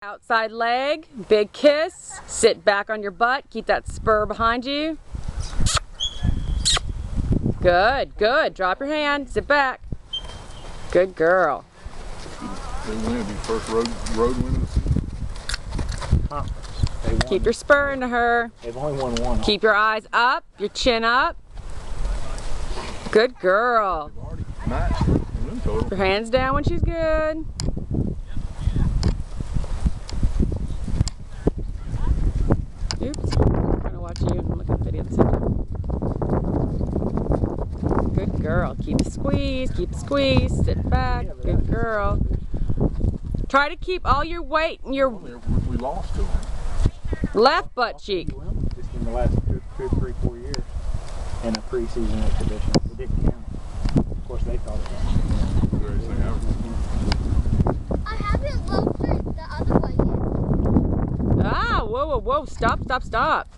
Outside leg, big kiss, sit back on your butt, keep that spur behind you. Good, good. Drop your hand, sit back. Good girl. They win, it'd be first road win of the season. Keep your spur into her. They've only won one. Keep your eyes up, your chin up. Good girl. They've already matched the win total. Your hands down when she's good. Oops, I'm trying to watch you and look at the video at the same time. Good girl. Keep it squeezed, keep it squeezed. Sit back. Good girl. Try to keep all your weight in your We lost to them. left butt cheek. Just in the last 2, 3, 4 years in a preseason exhibition. It didn't count. Of course, they thought it was. Greatest thing ever. I haven't looked the other way yet. Ah, whoa, whoa, whoa. Stop, stop, stop.